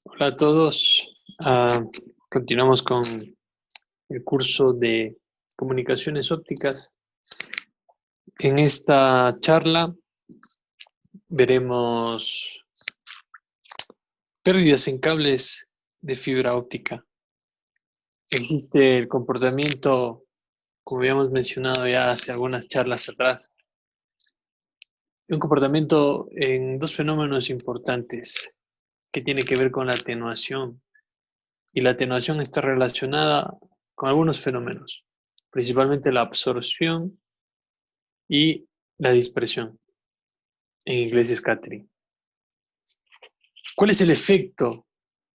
Hola a todos. Continuamos con el curso de comunicaciones ópticas. En esta charla veremos pérdidas en cables de fibra óptica. Existe el comportamiento, como habíamos mencionado ya hace algunas charlas atrás, un comportamiento en dos fenómenos importantes que tiene que ver con la atenuación. Y la atenuación está relacionada con algunos fenómenos, principalmente la absorción y la dispersión, en inglés scattering. ¿Cuál es el efecto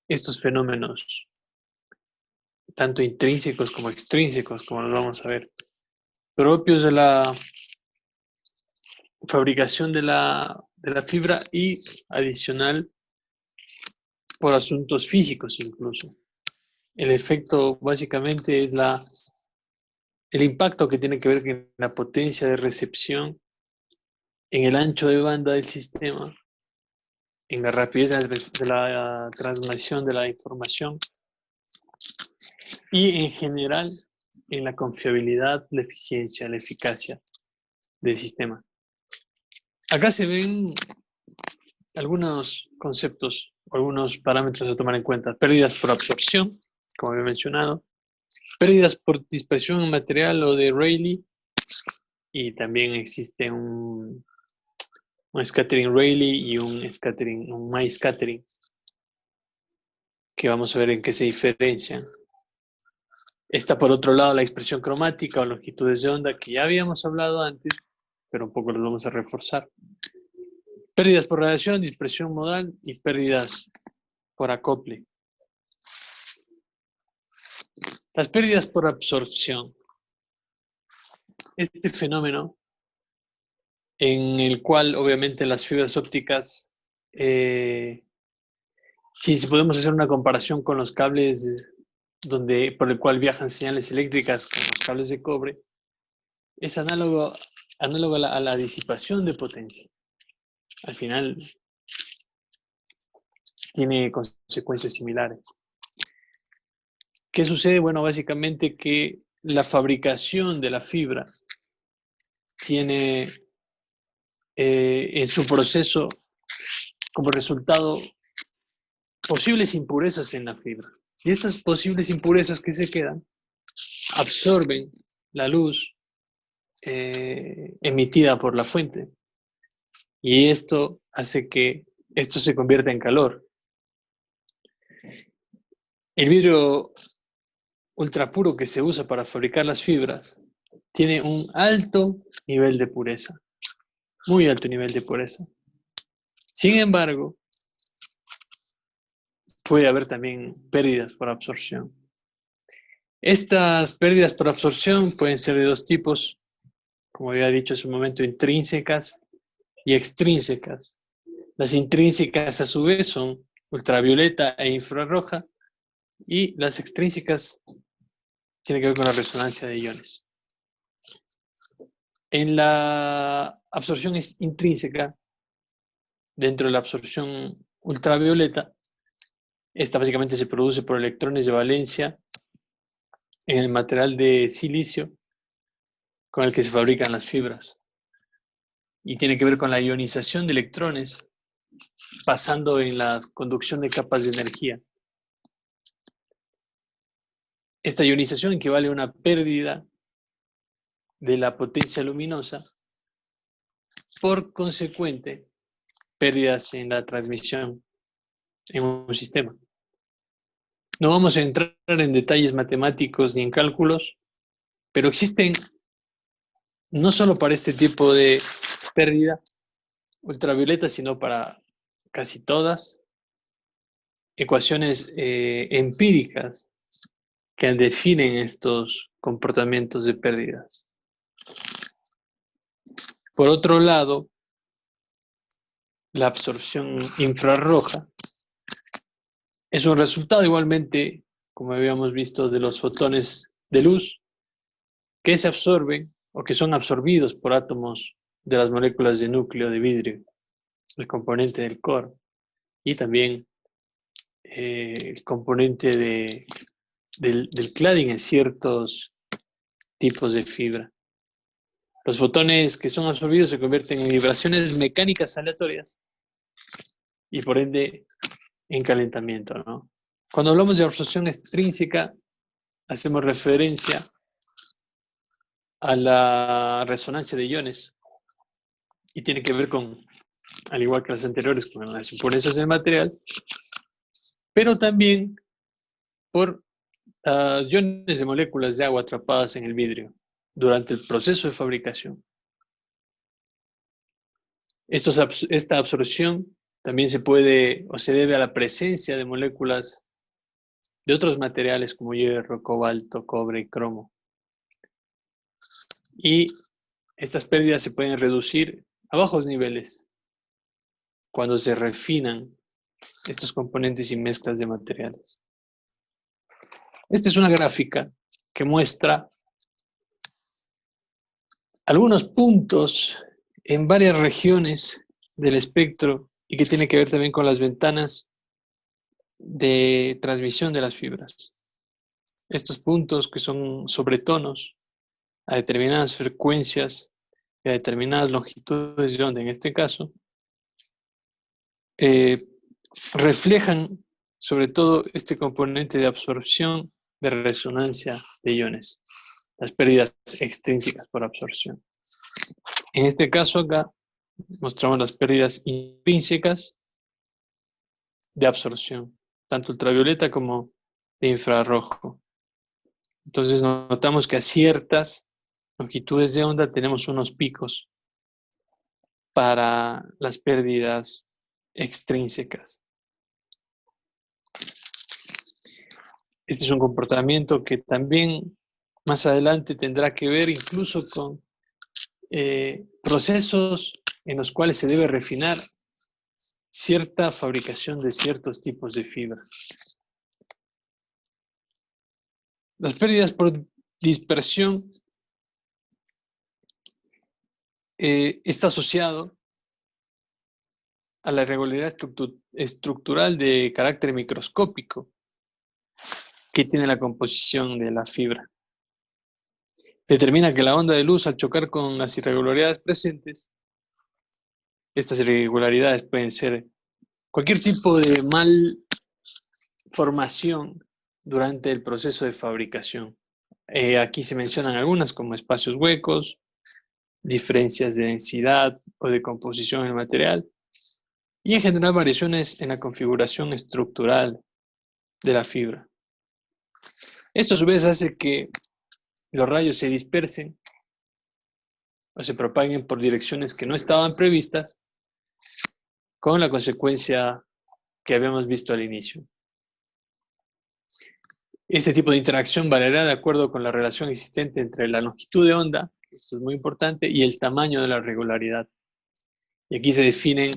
de estos fenómenos, tanto intrínsecos como extrínsecos, como los vamos a ver, propios de la fabricación de la fibra y adicional por asuntos físicos incluso? El efecto básicamente es el impacto que tiene que ver con la potencia de recepción en el ancho de banda del sistema, en la rapidez de la transmisión de la información y en general en la confiabilidad, la eficiencia, la eficacia del sistema. Acá se ven algunos conceptos, algunos parámetros a tomar en cuenta. Pérdidas por absorción, como había mencionado, pérdidas por dispersión en material o de Rayleigh, y también existe un scattering Rayleigh y un my scattering, que vamos a ver en qué se diferencian. Está por otro lado la expresión cromática o longitudes de onda, que ya habíamos hablado antes, pero un poco los vamos a reforzar. Pérdidas por radiación, dispersión modal y pérdidas por acople. Las pérdidas por absorción. Este fenómeno en el cual obviamente las fibras ópticas, si podemos hacer una comparación con los cables por el cual viajan señales eléctricas con los cables de cobre, es análogo a la disipación de potencia. Al final tiene consecuencias similares. ¿Qué sucede? Bueno, básicamente que la fabricación de la fibra tiene en su proceso como resultado posibles impurezas en la fibra. Y estas posibles impurezas que se quedan absorben la luz emitida por la fuente. Y esto hace que esto se convierta en calor. El vidrio ultrapuro que se usa para fabricar las fibras tiene un alto nivel de pureza, muy alto nivel de pureza. Sin embargo, puede haber también pérdidas por absorción. Estas pérdidas por absorción pueden ser de dos tipos, como había dicho hace un momento, intrínsecas y extrínsecas. Las intrínsecas a su vez son ultravioleta e infrarroja, y las extrínsecas tienen que ver con la resonancia de iones. En la absorción intrínseca, dentro de la absorción ultravioleta, esta básicamente se produce por electrones de valencia en el material de silicio con el que se fabrican las fibras. Y tiene que ver con la ionización de electrones pasando en la conducción de capas de energía. Esta ionización equivale a una pérdida de la potencia luminosa, por consecuente, pérdidas en la transmisión en un sistema. No vamos a entrar en detalles matemáticos ni en cálculos, pero existen, no solo para este tipo de pérdida ultravioleta, sino para casi todas, ecuaciones empíricas que definen estos comportamientos de pérdidas. Por otro lado, la absorción infrarroja es un resultado igualmente, como habíamos visto, de los fotones de luz que se absorben o que son absorbidos por átomos de las moléculas de núcleo de vidrio, el componente del core, y también el componente del cladding en ciertos tipos de fibra. Los fotones que son absorbidos se convierten en vibraciones mecánicas aleatorias y por ende en calentamiento, ¿no? Cuando hablamos de absorción extrínseca, hacemos referencia a la resonancia de iones y tiene que ver con, al igual que las anteriores, con las impurezas del material, pero también por los iones de moléculas de agua atrapadas en el vidrio durante el proceso de fabricación. Esta absorción también se puede o se debe a la presencia de moléculas de otros materiales como hierro, cobalto, cobre y cromo. Y estas pérdidas se pueden reducir a bajos niveles cuando se refinan estos componentes y mezclas de materiales. Esta es una gráfica que muestra algunos puntos en varias regiones del espectro y que tiene que ver también con las ventanas de transmisión de las fibras. Estos puntos que son sobretonos a determinadas frecuencias y a determinadas longitudes de onda, en este caso, reflejan sobre todo este componente de absorción de resonancia de iones, las pérdidas extrínsecas por absorción. En este caso acá mostramos las pérdidas intrínsecas de absorción, tanto ultravioleta como de infrarrojo. Entonces notamos que a ciertas longitudes de onda tenemos unos picos para las pérdidas extrínsecas. Este es un comportamiento que también más adelante tendrá que ver incluso con procesos en los cuales se debe refinar cierta fabricación de ciertos tipos de fibras. Las pérdidas por dispersión está asociado a la irregularidad estructural de carácter microscópico que tiene la composición de la fibra. Determina que la onda de luz, al chocar con las irregularidades presentes, estas irregularidades pueden ser cualquier tipo de malformación durante el proceso de fabricación. Aquí se mencionan algunas como espacios huecos, diferencias de densidad o de composición en el material, y en general variaciones en la configuración estructural de la fibra. Esto a su vez hace que los rayos se dispersen o se propaguen por direcciones que no estaban previstas, con la consecuencia que habíamos visto al inicio. Este tipo de interacción variará de acuerdo con la relación existente entre la longitud de onda, esto es muy importante, y el tamaño de la regularidad. Y aquí se define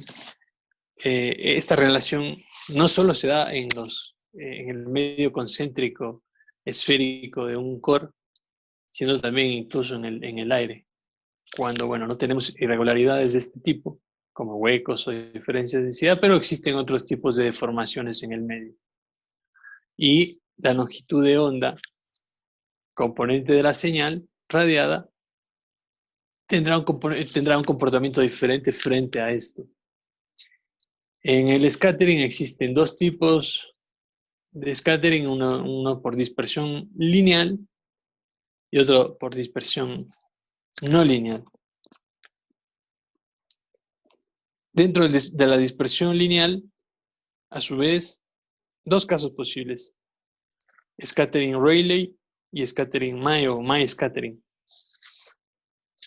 esta relación, no solo se da en el medio concéntrico esférico de un core, sino también incluso en el aire. Cuando, bueno, no tenemos irregularidades de este tipo, como huecos o diferencias de densidad, pero existen otros tipos de deformaciones en el medio. Y la longitud de onda, componente de la señal radiada, tendrá un comportamiento diferente frente a esto. En el scattering existen dos tipos de scattering, uno por dispersión lineal y otro por dispersión no lineal. Dentro de la dispersión lineal, a su vez, dos casos posibles: scattering Rayleigh y scattering Mie o Mie scattering.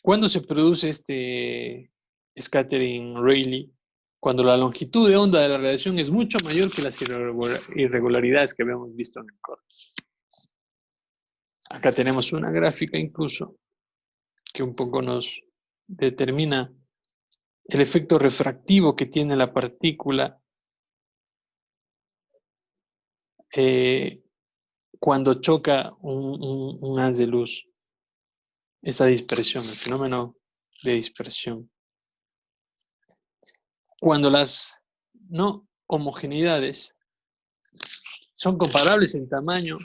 ¿Cuándo se produce este scattering Rayleigh? Cuando la longitud de onda de la radiación es mucho mayor que las irregularidades que habíamos visto en el core. Acá tenemos una gráfica incluso que un poco nos determina el efecto refractivo que tiene la partícula cuando choca un haz de luz. Esa dispersión, el fenómeno de dispersión. Cuando las no homogeneidades son comparables en tamaño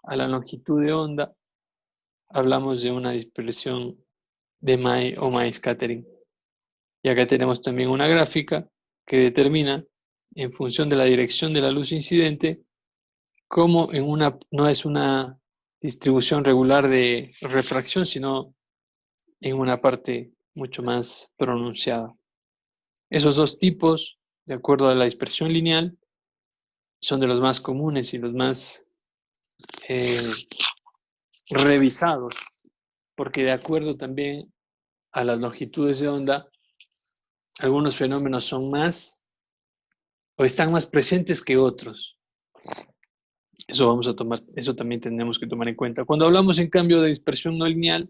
a la longitud de onda, hablamos de una dispersión de Mie o Mie scattering. Y acá tenemos también una gráfica que determina, en función de la dirección de la luz incidente, cómo no es una distribución regular de refracción, sino en una parte mucho más pronunciada. Esos dos tipos, de acuerdo a la dispersión lineal, son de los más comunes y los más revisados, porque de acuerdo también a las longitudes de onda, algunos fenómenos son más o están más presentes que otros. Eso también tenemos que tomar en cuenta. Cuando hablamos, en cambio, de dispersión no lineal,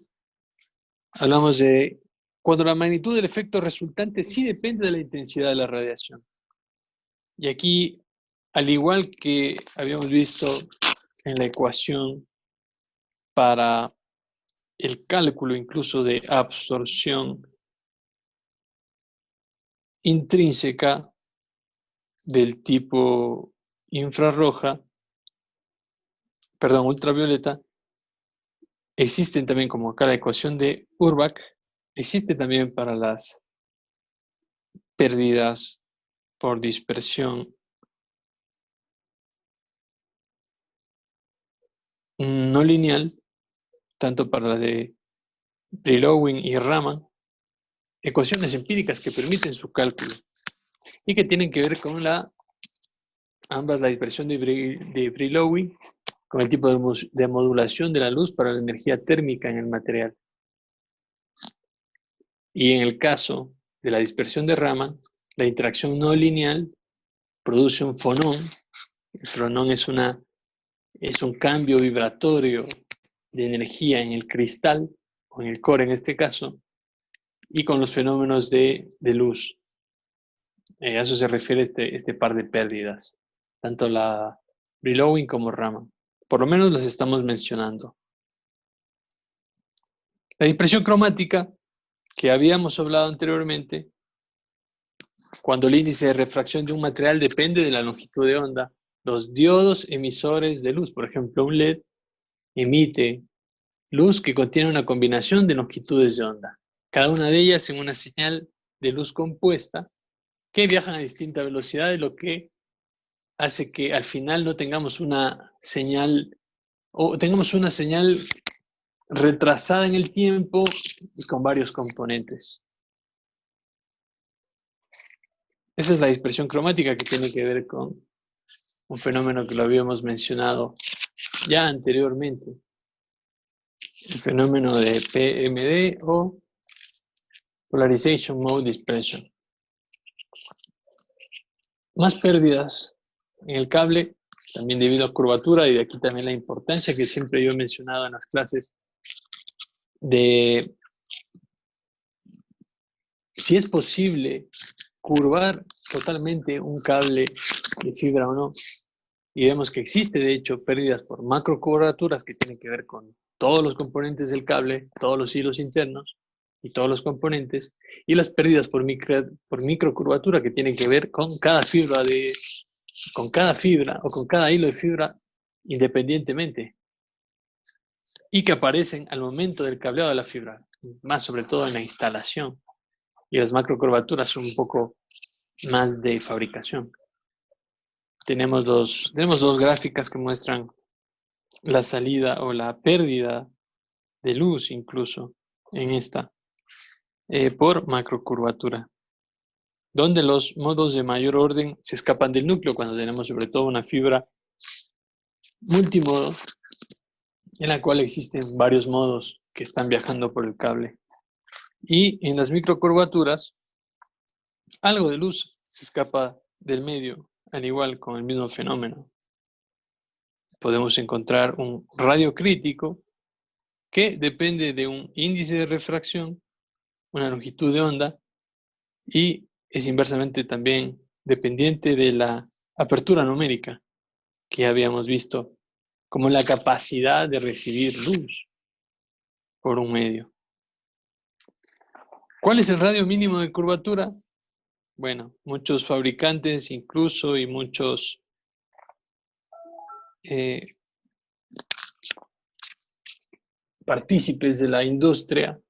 hablamos de cuando la magnitud del efecto resultante sí depende de la intensidad de la radiación. Y aquí, al igual que habíamos visto en la ecuación para el cálculo incluso de absorción intrínseca del tipo ultravioleta, existen también, como acá la ecuación de Urbach, existe también para las pérdidas por dispersión no lineal, tanto para la de Brillouin y Raman, ecuaciones empíricas que permiten su cálculo y que tienen que ver con ambas la dispersión de Brillouin, con el tipo de modulación de la luz para la energía térmica en el material. Y en el caso de la dispersión de Raman, la interacción no lineal produce un fonón. El fonón es un cambio vibratorio de energía en el cristal, o en el core en este caso, y con los fenómenos de luz. A eso se refiere este par de pérdidas, tanto la Brillouin como Raman. Por lo menos las estamos mencionando. La dispersión cromática, que habíamos hablado anteriormente, cuando el índice de refracción de un material depende de la longitud de onda, los diodos emisores de luz, por ejemplo, un LED, emite luz que contiene una combinación de longitudes de onda, cada una de ellas en una señal de luz compuesta que viajan a distinta velocidad, lo que hace que al final no tengamos una señal, o tengamos una señal retrasada en el tiempo y con varios componentes. Esa es la dispersión cromática, que tiene que ver con un fenómeno que lo habíamos mencionado ya anteriormente, el fenómeno de PMD o Polarization Mode Dispersion. Más pérdidas en el cable, también debido a curvatura, y de aquí también la importancia que siempre yo he mencionado en las clases de si es posible curvar totalmente un cable de fibra o no. Y vemos que existe, de hecho, pérdidas por macrocurvaturas que tienen que ver con todos los componentes del cable, todos los hilos internos y todos los componentes, y las pérdidas por microcurvatura que tienen que ver con cada fibra o con cada hilo de fibra independientemente, y que aparecen al momento del cableado de la fibra, más sobre todo en la instalación. Y las macrocurvaturas son un poco más de fabricación. Tenemos dos gráficas que muestran la salida o la pérdida de luz incluso en esta por macrocurvatura, donde los modos de mayor orden se escapan del núcleo cuando tenemos sobre todo una fibra multimodo en la cual existen varios modos que están viajando por el cable. Y en las microcurvaturas, algo de luz se escapa del medio, al igual con el mismo fenómeno. Podemos encontrar un radio crítico que depende de un índice de refracción, una longitud de onda, y es inversamente también dependiente de la apertura numérica, que ya habíamos visto, como la capacidad de recibir luz por un medio. ¿Cuál es el radio mínimo de curvatura? Bueno, muchos fabricantes incluso y muchos partícipes de la industria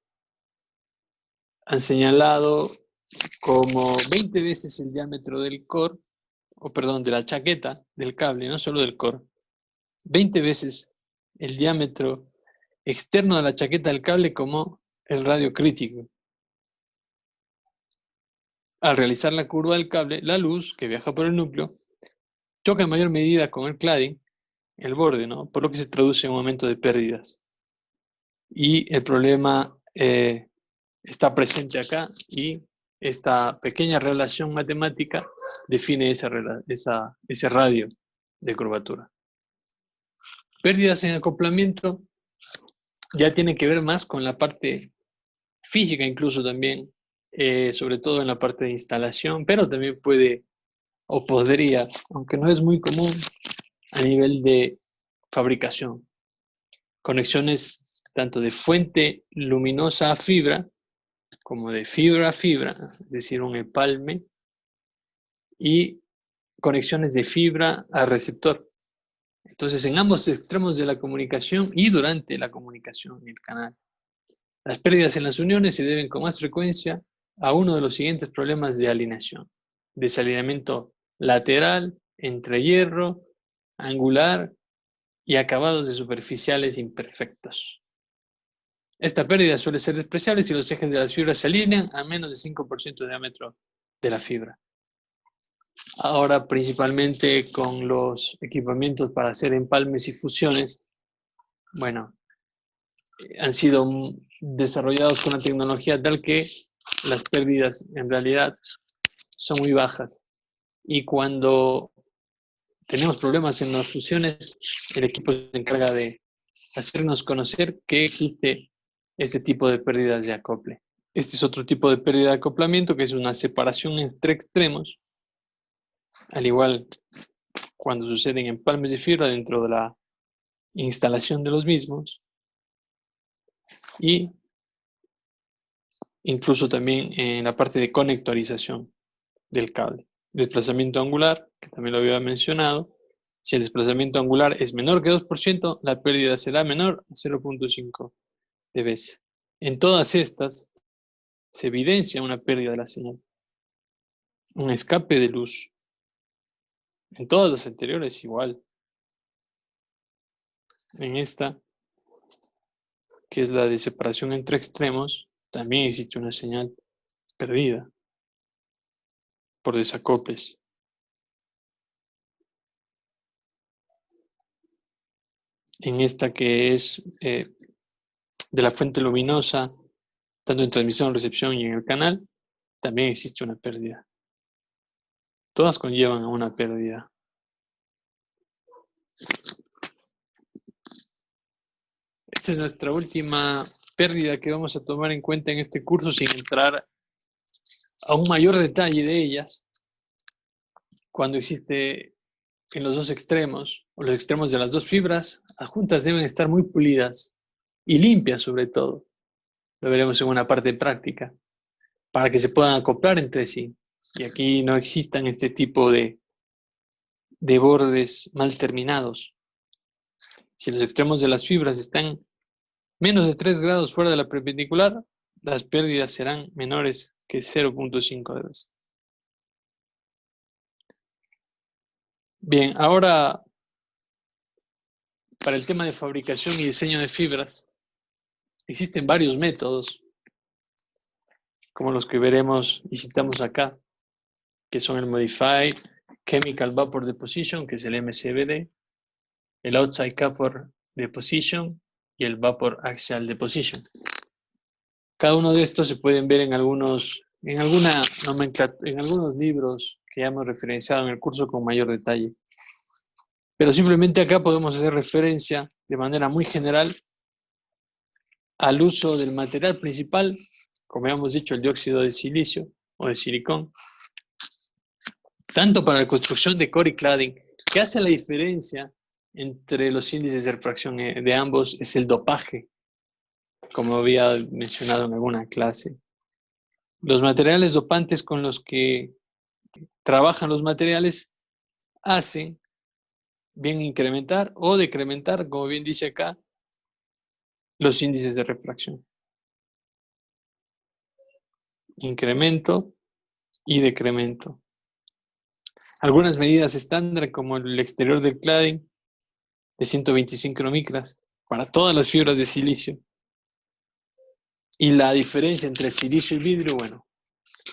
han señalado como 20 veces el diámetro del core, o perdón, de la chaqueta del cable, no solo del core, 20 veces el diámetro externo de la chaqueta del cable como el radio crítico. Al realizar la curva del cable, la luz que viaja por el núcleo choca en mayor medida con el cladding, el borde, ¿no? Por lo que se traduce en un aumento de pérdidas. Y el problema está presente acá y esta pequeña relación matemática define ese radio de curvatura. Pérdidas en acoplamiento ya tiene que ver más con la parte física incluso también, sobre todo en la parte de instalación, pero también puede o podría, aunque no es muy común, a nivel de fabricación. Conexiones tanto de fuente luminosa a fibra como de fibra a fibra, es decir, un empalme, y conexiones de fibra a receptor. Entonces, en ambos extremos de la comunicación y durante la comunicación en el canal. Las pérdidas en las uniones se deben con más frecuencia a uno de los siguientes problemas de alineación: desalineamiento lateral, entre hierro, angular y acabados de superficiales imperfectos. Esta pérdida suele ser despreciable si los ejes de las fibras se alinean a menos de 5% de diámetro de la fibra. Ahora, principalmente con los equipamientos para hacer empalmes y fusiones, bueno, han sido desarrollados con una tecnología tal que las pérdidas en realidad son muy bajas. Y cuando tenemos problemas en las fusiones, el equipo se encarga de hacernos conocer que existe este tipo de pérdidas de acople. Este es otro tipo de pérdida de acoplamiento, que es una separación entre extremos, al igual cuando suceden empalmes de fibra dentro de la instalación de los mismos, y incluso también en la parte de conectorización del cable. Desplazamiento angular, que también lo había mencionado. Si el desplazamiento angular es menor que 2%, la pérdida será menor a 0.5 dB. En todas estas se evidencia una pérdida de la señal, un escape de luz. En todas las anteriores igual. En esta, que es la de separación entre extremos, también existe una señal perdida por desacoples. En esta que es de la fuente luminosa, tanto en transmisión, recepción y en el canal, también existe una pérdida. Todas conllevan a una pérdida. Esta es nuestra última pérdida que vamos a tomar en cuenta en este curso sin entrar a un mayor detalle de ellas. Cuando existe en los dos extremos, o los extremos de las dos fibras adjuntas deben estar muy pulidas y limpias sobre todo. Lo veremos en una parte práctica, para que se puedan acoplar entre sí. Y aquí no existan este tipo de bordes mal terminados. Si los extremos de las fibras están menos de 3 grados fuera de la perpendicular, las pérdidas serán menores que 0.5 dB. Bien, ahora para el tema de fabricación y diseño de fibras, existen varios métodos, como los que veremos y citamos acá, que son el Modified Chemical Vapor Deposition, que es el MCVD, el Outside Vapor Deposition y el Vapor Axial Deposition. Cada uno de estos se pueden ver en algunos libros que ya hemos referenciado en el curso con mayor detalle. Pero simplemente acá podemos hacer referencia de manera muy general al uso del material principal, como ya hemos dicho, el dióxido de silicio o de silicón, tanto para la construcción de core y cladding. ¿Qué hace la diferencia entre los índices de refracción de ambos? Es el dopaje, como había mencionado en alguna clase. Los materiales dopantes con los que trabajan los materiales hacen bien incrementar o decrementar, como bien dice acá, los índices de refracción. Incremento y decremento. Algunas medidas estándar, como el exterior del cladding, de 125 micras para todas las fibras de silicio. Y la diferencia entre silicio y vidrio, bueno,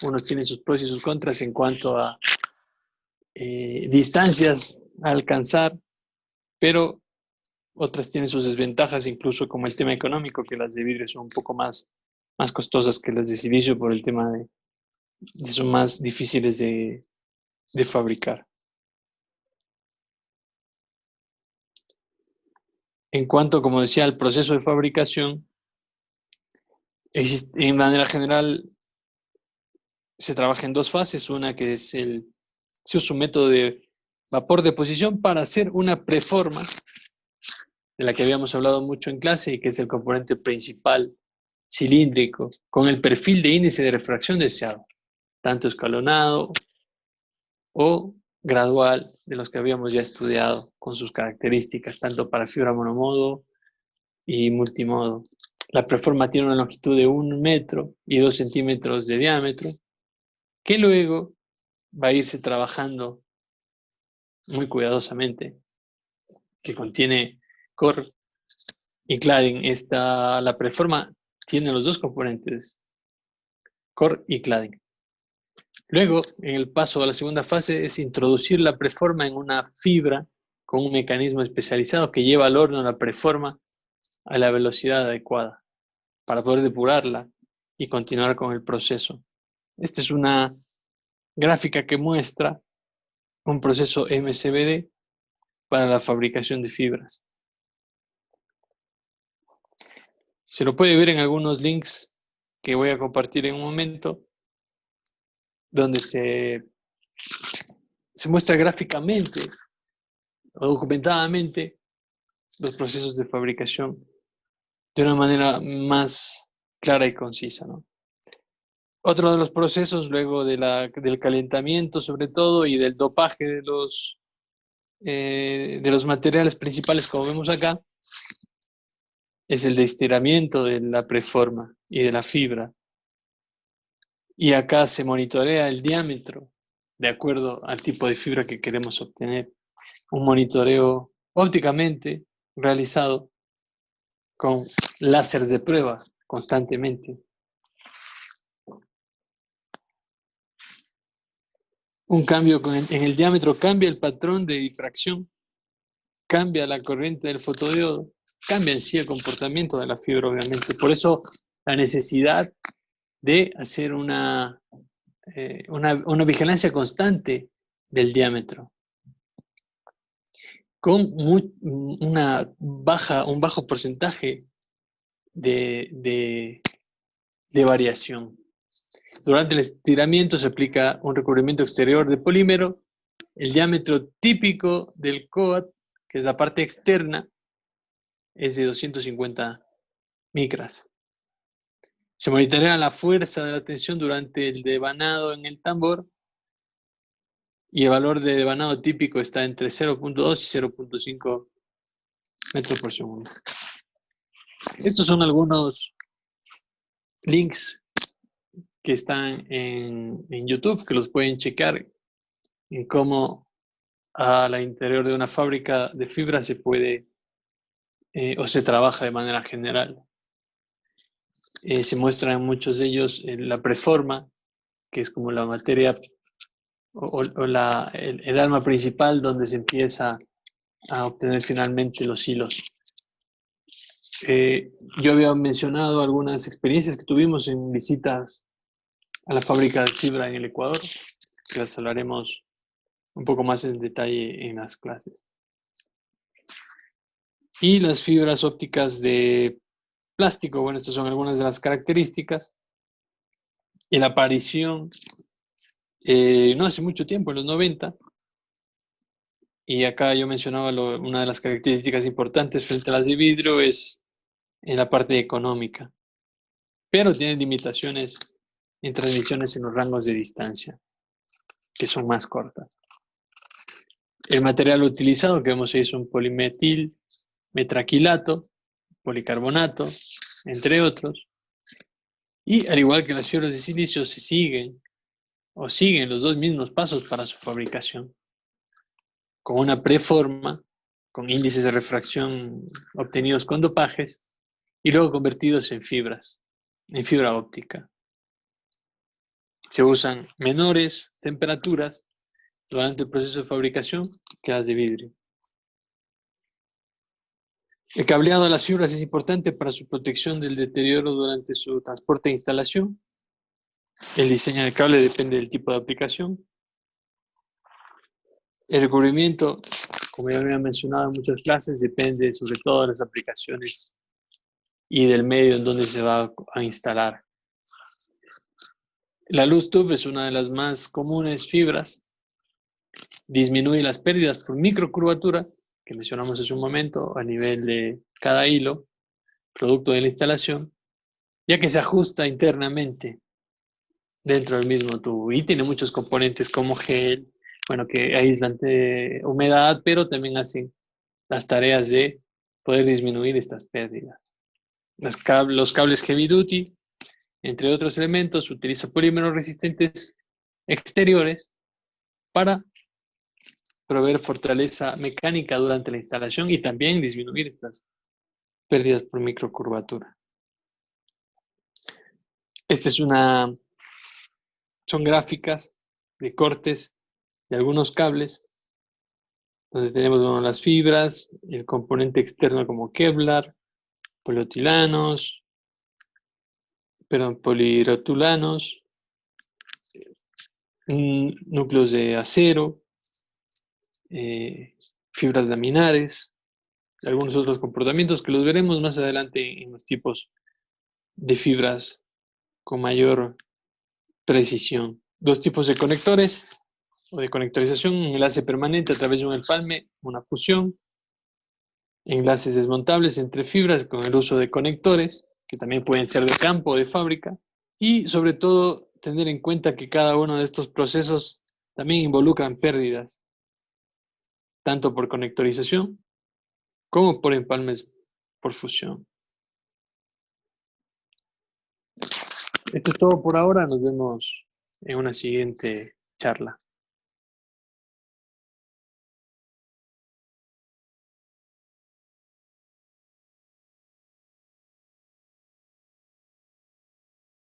unos tienen sus pros y sus contras en cuanto a distancias a alcanzar, pero otras tienen sus desventajas, incluso como el tema económico, que las de vidrio son un poco más costosas que las de silicio por el tema de son más difíciles de fabricar. En cuanto, como decía, al proceso de fabricación, en manera general se trabaja en dos fases. Una que es se usa un método de vapor de posición para hacer una preforma, de la que habíamos hablado mucho en clase y que es el componente principal cilíndrico, con el perfil de índice de refracción deseado, tanto escalonado o gradual, de los que habíamos ya estudiado con sus características, tanto para fibra monomodo y multimodo. La preforma tiene una longitud de 1 metro y 2 centímetros de diámetro, que luego va a irse trabajando muy cuidadosamente, que contiene core y cladding. La preforma tiene los dos componentes, core y cladding. Luego, en el paso a la segunda fase, es introducir la preforma en una fibra con un mecanismo especializado que lleva al horno la preforma a la velocidad adecuada para poder depurarla y continuar con el proceso. Esta es una gráfica que muestra un proceso MCVD para la fabricación de fibras. Se lo puede ver en algunos links que voy a compartir en un momento, donde se muestra gráficamente o documentadamente los procesos de fabricación de una manera más clara y concisa, ¿no? Otro de los procesos, luego del calentamiento sobre todo y del dopaje de los materiales principales, como vemos acá, es el de estiramiento de la preforma y de la fibra. Y acá se monitorea el diámetro de acuerdo al tipo de fibra que queremos obtener. Un monitoreo ópticamente realizado con láseres de prueba constantemente. Un cambio en el diámetro cambia el patrón de difracción, cambia la corriente del fotodiodo, cambia en sí el comportamiento de la fibra, obviamente. Por eso la necesidad de hacer una vigilancia constante del diámetro, con un bajo porcentaje de variación. Durante el estiramiento se aplica un recubrimiento exterior de polímero. El diámetro típico del coat, que es la parte externa, es de 250 micras. Se monitorea la fuerza de la tensión durante el devanado en el tambor y el valor de devanado típico está entre 0.2 y 0.5 metros por segundo. Estos son algunos links que están en YouTube, que los pueden checar en cómo al interior de una fábrica de fibra se puede o se trabaja de manera general. Se muestra en muchos de ellos la preforma, que es como la materia o el arma principal donde se empieza a obtener finalmente los hilos. Yo había mencionado algunas experiencias que tuvimos en visitas a la fábrica de fibra en el Ecuador, que las hablaremos un poco más en detalle en las clases. Y las fibras ópticas de plástico, bueno, estas son algunas de las características. Y la aparición, no hace mucho tiempo, en los 90, y acá yo mencionaba una de las características importantes frente a las de vidrio es en la parte económica, pero tiene limitaciones en transmisiones en los rangos de distancia, que son más cortas. El material utilizado que vemos ahí es un polimetil, metraquilato, policarbonato, entre otros. Y al igual que las fibras de silicio siguen los dos mismos pasos para su fabricación, con una preforma, con índices de refracción obtenidos con dopajes y luego convertidos en fibras, en fibra óptica. Se usan menores temperaturas durante el proceso de fabricación que las de vidrio. El cableado de las fibras es importante para su protección del deterioro durante su transporte e instalación. El diseño del cable depende del tipo de aplicación. El recubrimiento, como ya había mencionado en muchas clases, depende sobre todo de las aplicaciones y del medio en donde se va a instalar. La luz tube es una de las más comunes fibras. Disminuye las pérdidas por microcurvatura, que mencionamos hace un momento, a nivel de cada hilo, producto de la instalación, ya que se ajusta internamente dentro del mismo tubo y tiene muchos componentes como gel, bueno, que aíslan humedad, pero también hacen las tareas de poder disminuir estas pérdidas. Los cables heavy duty, entre otros elementos, utiliza polímeros resistentes exteriores para proveer fortaleza mecánica durante la instalación y también disminuir estas pérdidas por microcurvatura. Son gráficas de cortes de algunos cables, donde tenemos las fibras, el componente externo como Kevlar, polirotulanos, núcleos de acero, fibras laminares, algunos otros comportamientos que los veremos más adelante en los tipos de fibras con mayor precisión. Dos tipos de conectores o de conectorización: un enlace permanente a través de un empalme, una fusión; enlaces desmontables entre fibras con el uso de conectores, que también pueden ser de campo o de fábrica, y sobre todo tener en cuenta que cada uno de estos procesos también involucran pérdidas, tanto por conectorización como por empalmes por fusión. Esto es todo por ahora, nos vemos en una siguiente charla.